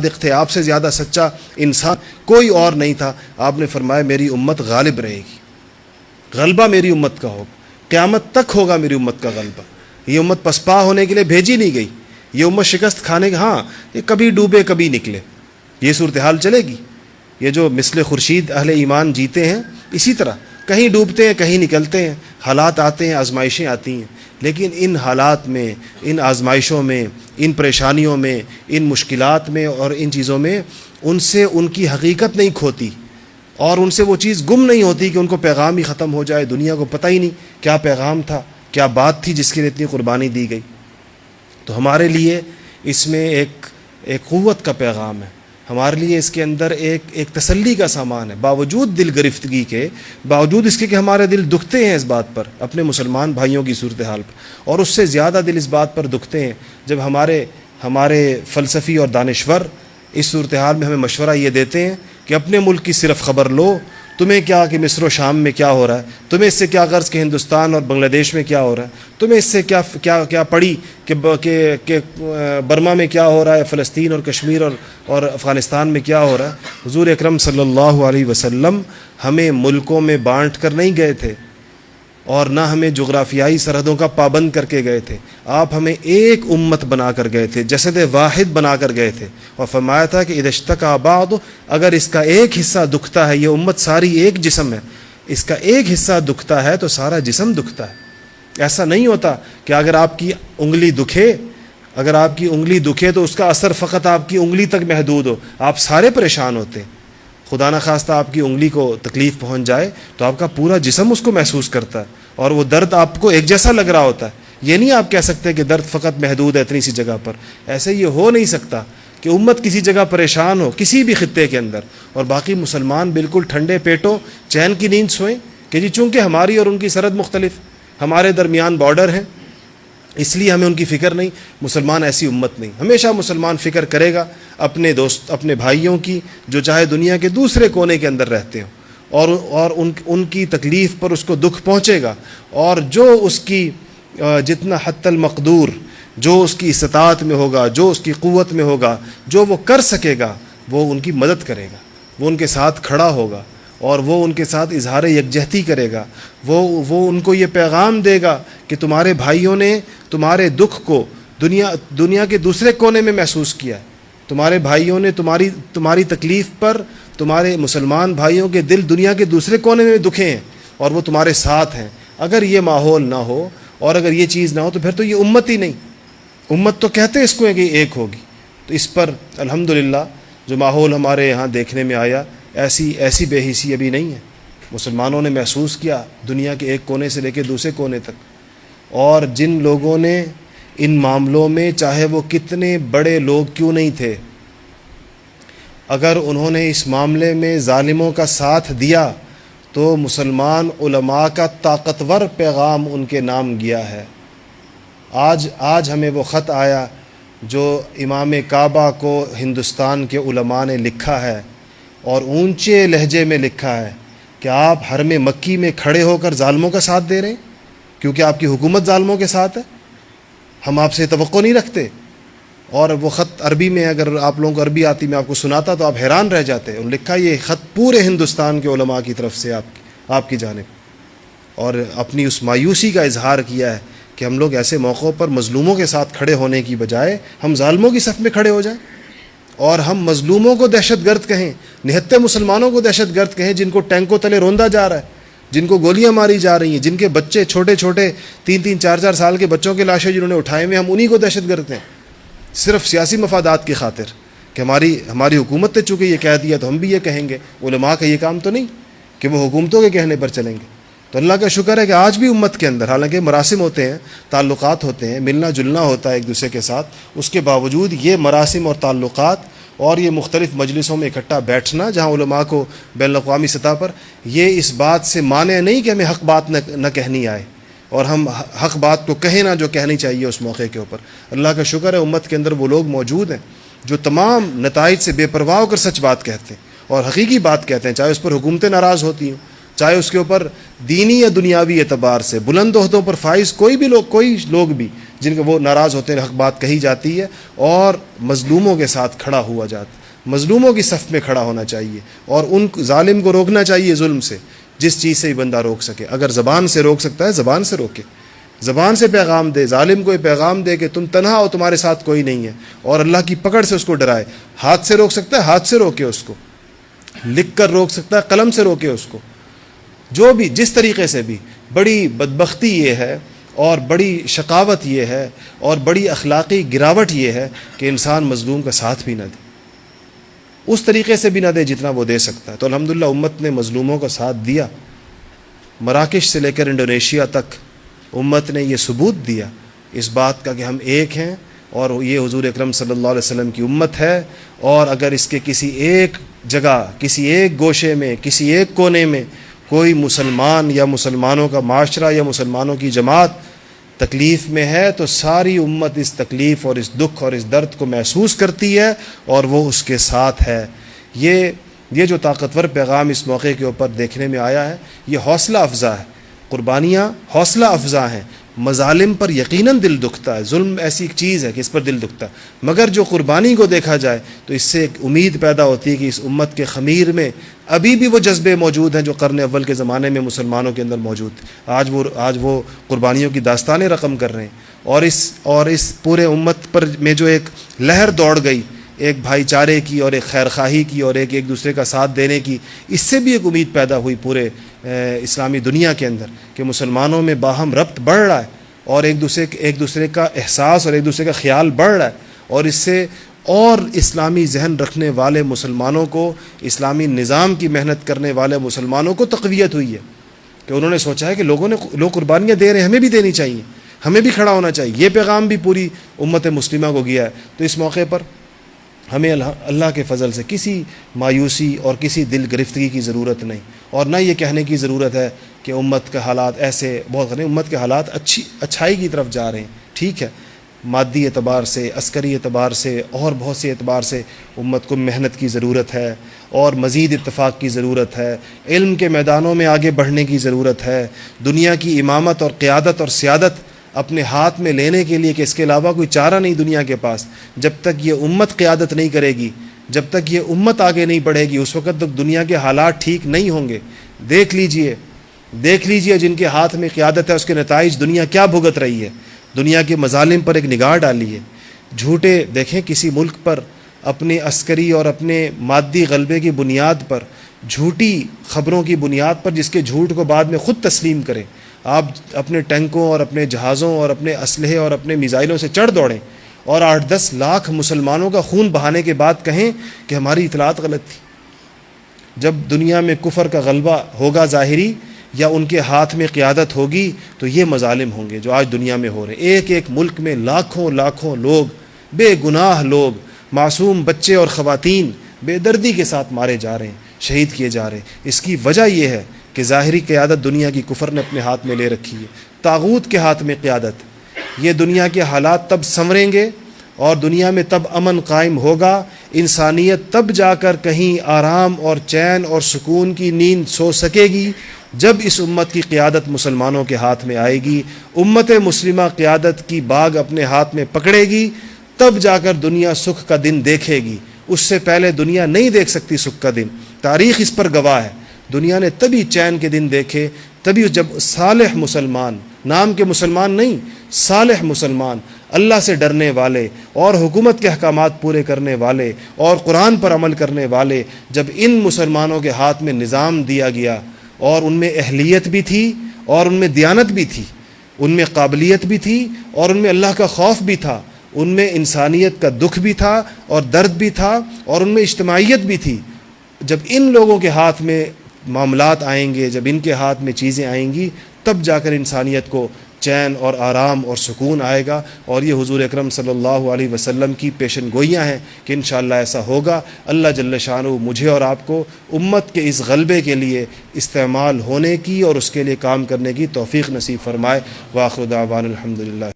صادق تھے، آپ سے زیادہ سچا انسان کوئی اور نہیں تھا. آپ نے فرمایا میری امت غالب رہے گی، غلبہ میری امت کا ہوگا، قیامت تک ہوگا میری امت کا غلبہ. یہ امت پسپا ہونے کے لیے بھیجی نہیں گئی، یہ امت شکست کھانے کے، ہاں یہ کبھی ڈوبے کبھی نکلے، یہ صورتحال چلے گی. یہ جو مثل خورشید اہل ایمان جیتے ہیں اسی طرح کہیں ڈوبتے ہیں کہیں نکلتے ہیں، حالات آتے ہیں، آزمائشیں آتی ہیں، لیکن ان حالات میں، ان آزمائشوں میں، ان پریشانیوں میں، ان مشکلات میں اور ان چیزوں میں ان سے ان کی حقیقت نہیں کھوتی اور ان سے وہ چیز گم نہیں ہوتی کہ ان کو پیغام ہی ختم ہو جائے، دنیا کو پتہ ہی نہیں کیا پیغام تھا، کیا بات تھی جس کے لیے اتنی قربانی دی گئی. تو ہمارے لیے اس میں ایک قوت کا پیغام ہے، ہمارے لیے اس کے اندر ایک تسلی کا سامان ہے. باوجود دل گرفتگی کے، باوجود اس کے کہ ہمارے دل دکھتے ہیں اس بات پر، اپنے مسلمان بھائیوں کی صورتحال پر، اور اس سے زیادہ دل اس بات پر دکھتے ہیں جب ہمارے فلسفی اور دانشور اس صورتحال میں ہمیں مشورہ یہ دیتے ہیں کہ اپنے ملک کی صرف خبر لو، تمہیں کیا کہ مصر و شام میں کیا ہو رہا ہے، تمہیں اس سے کیا غرض کہ ہندوستان اور بنگلہ دیش میں کیا ہو رہا ہے، تمہیں اس سے کیا پڑی کہ برما میں کیا ہو رہا ہے، فلسطین اور کشمیر اور افغانستان میں کیا ہو رہا ہے. حضور اکرم صلی اللہ علیہ وسلم ہمیں ملکوں میں بانٹ کر نہیں گئے تھے اور نہ ہمیں جغرافیائی سرحدوں کا پابند کر کے گئے تھے، آپ ہمیں ایک امت بنا کر گئے تھے، جسد واحد بنا کر گئے تھے، اور فرمایا تھا کہ اذا اشتکا بعض، اگر اس کا ایک حصہ دکھتا ہے، یہ امت ساری ایک جسم ہے، اس کا ایک حصہ دکھتا ہے تو سارا جسم دکھتا ہے. ایسا نہیں ہوتا کہ اگر آپ کی انگلی دکھے تو اس کا اثر فقط آپ کی انگلی تک محدود ہو، آپ سارے پریشان ہوتے ہیں. خدا نہ خواستہ آپ کی انگلی کو تکلیف پہنچ جائے تو آپ کا پورا جسم اس کو محسوس کرتا ہے اور وہ درد آپ کو ایک جیسا لگ رہا ہوتا ہے. یہ نہیں آپ کہہ سکتے کہ درد فقط محدود ہے اتنی سی جگہ پر، ایسے یہ ہو نہیں سکتا کہ امت کسی جگہ پریشان ہو کسی بھی خطے کے اندر اور باقی مسلمان بالکل ٹھنڈے پیٹوں چین کی نیند سوئیں کہ جی چونکہ ہماری اور ان کی سرحد مختلف، ہمارے درمیان بارڈر ہیں اس لیے ہمیں ان کی فکر نہیں. مسلمان ایسی امت نہیں، ہمیشہ مسلمان فکر کرے گا اپنے دوست، اپنے بھائیوں کی جو چاہے دنیا کے دوسرے کونے کے اندر رہتے ہوں، اور ان کی تکلیف پر اس کو دکھ پہنچے گا، اور جو اس کی جتنا حتی المقدور، جو اس کی استطاعت میں ہوگا، جو اس کی قوت میں ہوگا، جو وہ کر سکے گا وہ ان کی مدد کرے گا، وہ ان کے ساتھ کھڑا ہوگا اور وہ ان کے ساتھ اظہار یکجہتی کرے گا. وہ ان کو یہ پیغام دے گا کہ تمہارے بھائیوں نے تمہارے دکھ کو دنیا کے دوسرے کونے میں محسوس کیا ہے، تمہارے بھائیوں نے تمہاری تکلیف پر، تمہارے مسلمان بھائیوں کے دل دنیا کے دوسرے کونے میں دکھے ہیں اور وہ تمہارے ساتھ ہیں. اگر یہ ماحول نہ ہو اور اگر یہ چیز نہ ہو تو پھر تو یہ امت ہی نہیں. امت تو کہتے اس کو ہے کہ ایک ہوگی. تو اس پر الحمدللہ جو ماحول ہمارے یہاں دیکھنے میں آیا، ایسی بے حسی ابھی نہیں ہے. مسلمانوں نے محسوس کیا دنیا کے ایک کونے سے لے کے دوسرے کونے تک، اور جن لوگوں نے ان معاملوں میں چاہے وہ کتنے بڑے لوگ کیوں نہیں تھے، اگر انہوں نے اس معاملے میں ظالموں کا ساتھ دیا تو مسلمان علماء کا طاقتور پیغام ان کے نام گیا ہے. آج ہمیں وہ خط آیا جو امام کعبہ کو ہندوستان کے علماء نے لکھا ہے اور اونچے لہجے میں لکھا ہے کہ آپ حرم مکی میں کھڑے ہو کر ظالموں کا ساتھ دے رہے ہیں کیونکہ آپ کی حکومت ظالموں کے ساتھ ہے، ہم آپ سے توقع نہیں رکھتے. اور وہ خط عربی میں، اگر آپ لوگوں کو عربی آتی میں آپ کو سناتا تو آپ حیران رہ جاتے. انہوں نے لکھا یہ خط پورے ہندوستان کے علماء کی طرف سے آپ کی جانب، اور اپنی اس مایوسی کا اظہار کیا ہے کہ ہم لوگ ایسے موقعوں پر مظلوموں کے ساتھ کھڑے ہونے کی بجائے ہم ظالموں کی صف میں کھڑے ہو جائیں اور ہم مظلوموں کو دہشت گرد کہیں، نہتے مسلمانوں کو دہشت گرد کہیں جن کو ٹینکوں تلے روندا جا رہا ہے، جن کو گولیاں ماری جا رہی ہیں، جن کے بچے چھوٹے 3-4 سال کے بچوں کے لاشیں جنہوں نے اٹھائے ہوئے، ہم انہی کو دہشت گرد ہیں صرف سیاسی مفادات کی خاطر کہ ہماری حکومت نے چونکہ یہ کہہ دیا تو ہم بھی یہ کہیں گے. علماء کا یہ کام تو نہیں کہ وہ حکومتوں کے کہنے پر چلیں گے. تو اللہ کا شکر ہے کہ آج بھی امت کے اندر حالانکہ مراسم ہوتے ہیں، تعلقات ہوتے ہیں، ملنا جلنا ہوتا ہے ایک دوسرے کے ساتھ، اس کے باوجود یہ مراسم اور تعلقات اور یہ مختلف مجلسوں میں اکٹھا بیٹھنا جہاں علماء کو بین الاقوامی سطح پر، یہ اس بات سے مانع نہیں کہ ہمیں حق بات نہ کہنی آئے اور ہم حق بات کو کہیں نہ جو کہنی چاہیے اس موقع کے اوپر. اللہ کا شکر ہے امت کے اندر وہ لوگ موجود ہیں جو تمام نتائج سے بے پرواہ ہو کر سچ بات کہتے ہیں اور حقیقی بات کہتے ہیں، چاہے اس پر حکومتیں ناراض ہوتی ہوں، چاہے اس کے اوپر دینی یا دنیاوی اعتبار سے بلند عہدوں پر فائز کوئی لوگ بھی جن کے وہ ناراض ہوتے ہیں، حق بات کہی جاتی ہے اور مظلوموں کے ساتھ کھڑا ہوا جاتا ہے، مظلوموں کی صف میں کھڑا ہونا چاہیے اور ان ظالم کو روکنا چاہیے ظلم سے، جس چیز سے ہی بندہ روک سکے۔ اگر زبان سے روک سکتا ہے زبان سے روکے، زبان سے پیغام دے، ظالم کو یہ پیغام دے کہ تم تنہا ہو، تمہارے ساتھ کوئی نہیں ہے، اور اللہ کی پکڑ سے اس کو ڈرائے۔ ہاتھ سے روک سکتا ہے، ہاتھ سے روکے اس کو، لکھ کر روک سکتا ہے، قلم سے روکے اس کو، جو بھی جس طریقے سے بھی۔ بڑی بدبختی یہ ہے اور بڑی شقاوت یہ ہے اور بڑی اخلاقی گراوٹ یہ ہے کہ انسان مظلوم کا ساتھ بھی نہ دے، اس طریقے سے بھی نہ دے جتنا وہ دے سکتا ہے۔ تو الحمدللہ امت نے مظلوموں کا ساتھ دیا، مراکش سے لے کر انڈونیشیا تک امت نے یہ ثبوت دیا اس بات کا کہ ہم ایک ہیں اور یہ حضور اکرم صلی اللہ علیہ وسلم کی امت ہے، اور اگر اس کے کسی ایک جگہ، کسی ایک گوشے میں، کسی ایک کونے میں کوئی مسلمان یا مسلمانوں کا معاشرہ یا مسلمانوں کی جماعت تکلیف میں ہے تو ساری امت اس تکلیف اور اس دکھ اور اس درد کو محسوس کرتی ہے اور وہ اس کے ساتھ ہے۔ یہ جو طاقتور پیغام اس موقع کے اوپر دیکھنے میں آیا ہے، یہ حوصلہ افزا ہے۔ قربانیاں حوصلہ افزا ہیں۔ مظالم پر یقیناً دل دکھتا ہے، ظلم ایسی ایک چیز ہے کہ اس پر دل دکھتا ہے، مگر جو قربانی کو دیکھا جائے تو اس سے ایک امید پیدا ہوتی ہے کہ اس امت کے خمیر میں ابھی بھی وہ جذبے موجود ہیں جو قرن اول کے زمانے میں مسلمانوں کے اندر موجود تھے۔ آج وہ قربانیوں کی داستانیں رقم کر رہے ہیں، اور اس پورے امت پر میں جو ایک لہر دوڑ گئی، ایک بھائی چارے کی اور ایک خیر خواہی کی اور ایک دوسرے کا ساتھ دینے کی، اس سے بھی ایک امید پیدا ہوئی پورے اسلامی دنیا کے اندر کہ مسلمانوں میں باہم ربط بڑھ رہا ہے اور ایک دوسرے کا احساس اور ایک دوسرے کا خیال بڑھ رہا ہے، اور اس سے اور اسلامی ذہن رکھنے والے مسلمانوں کو، اسلامی نظام کی محنت کرنے والے مسلمانوں کو تقویت ہوئی ہے کہ انہوں نے سوچا ہے کہ لوگ قربانیاں دے رہے ہیں، ہمیں بھی دینی چاہیے، ہمیں بھی کھڑا ہونا چاہیے۔ یہ پیغام بھی پوری امت مسلمہ کو گیا ہے۔ تو اس موقع پر ہمیں اللہ کے فضل سے کسی مایوسی اور کسی دل گرفتگی کی ضرورت نہیں، اور نہ یہ کہنے کی ضرورت ہے کہ امت کے حالات ایسے بہت نہیں۔ امت کے حالات اچھائی کی طرف جا رہے ہیں، ٹھیک ہے، مادی اعتبار سے، عسکری اعتبار سے اور بہت سے اعتبار سے امت کو محنت کی ضرورت ہے اور مزید اتفاق کی ضرورت ہے، علم کے میدانوں میں آگے بڑھنے کی ضرورت ہے، دنیا کی امامت اور قیادت اور سیادت اپنے ہاتھ میں لینے کے لیے کہ اس کے علاوہ کوئی چارہ نہیں دنیا کے پاس۔ جب تک یہ امت قیادت نہیں کرے گی، جب تک یہ امت آگے نہیں بڑھے گی، اس وقت تک دنیا کے حالات ٹھیک نہیں ہوں گے۔ دیکھ لیجئے جن کے ہاتھ میں قیادت ہے اس کے نتائج دنیا کیا بھگت رہی ہے۔ دنیا کے مظالم پر ایک نگاہ ڈالیے، جھوٹے دیکھیں کسی ملک پر اپنے عسکری اور اپنے مادی غلبے کی بنیاد پر، جھوٹی خبروں کی بنیاد پر، جس کے جھوٹ کو بعد میں خود تسلیم کریں، آپ اپنے ٹینکوں اور اپنے جہازوں اور اپنے اسلحے اور اپنے میزائلوں سے چڑھ دوڑیں اور 8-10 لاکھ مسلمانوں کا خون بہانے کے بعد کہیں کہ ہماری اطلاعات غلط تھی۔ جب دنیا میں کفر کا غلبہ ہوگا ظاہری یا ان کے ہاتھ میں قیادت ہوگی تو یہ مظالم ہوں گے جو آج دنیا میں ہو رہے ہیں۔ ایک ملک میں لاکھوں لوگ، بے گناہ لوگ، معصوم بچے اور خواتین بے دردی کے ساتھ مارے جا رہے ہیں، شہید کیے جا رہے ہیں۔ اس کی وجہ یہ ہے کہ ظاہری قیادت دنیا کی کفر نے اپنے ہاتھ میں لے رکھی ہے، طاغوت کے ہاتھ میں قیادت۔ یہ دنیا کے حالات تب سنوریں گے اور دنیا میں تب امن قائم ہوگا، انسانیت تب جا کر کہیں آرام اور چین اور سکون کی نیند سو سکے گی جب اس امت کی قیادت مسلمانوں کے ہاتھ میں آئے گی۔ امت مسلمہ قیادت کی باغ اپنے ہاتھ میں پکڑے گی، تب جا کر دنیا سکھ کا دن دیکھے گی۔ اس سے پہلے دنیا نہیں دیکھ سکتی سکھ کا دن، تاریخ اس پر گواہ ہے۔ دنیا نے تبھی چین کے دن دیکھے، تبھی جب صالح مسلمان، نام کے مسلمان نہیں، صالح مسلمان، اللہ سے ڈرنے والے اور حکومت کے احکامات پورے کرنے والے اور قرآن پر عمل کرنے والے، جب ان مسلمانوں کے ہاتھ میں نظام دیا گیا اور ان میں اہلیت بھی تھی اور ان میں دیانت بھی تھی، ان میں قابلیت بھی تھی اور ان میں اللہ کا خوف بھی تھا، ان میں انسانیت کا دکھ بھی تھا اور درد بھی تھا اور ان میں اجتماعیت بھی تھی، جب ان لوگوں کے ہاتھ میں معاملات آئیں گے، جب ان کے ہاتھ میں چیزیں آئیں گی، تب جا کر انسانیت کو چین اور آرام اور سکون آئے گا۔ اور یہ حضور اکرم صلی اللہ علیہ وسلم کی پیشن گوئیاں ہیں کہ انشاءاللہ ایسا ہوگا۔ اللہ جل شانہ مجھے اور آپ کو امت کے اس غلبے کے لیے استعمال ہونے کی اور اس کے لیے کام کرنے کی توفیق نصیب فرمائے۔ وآخر دعوانا الحمدللہ۔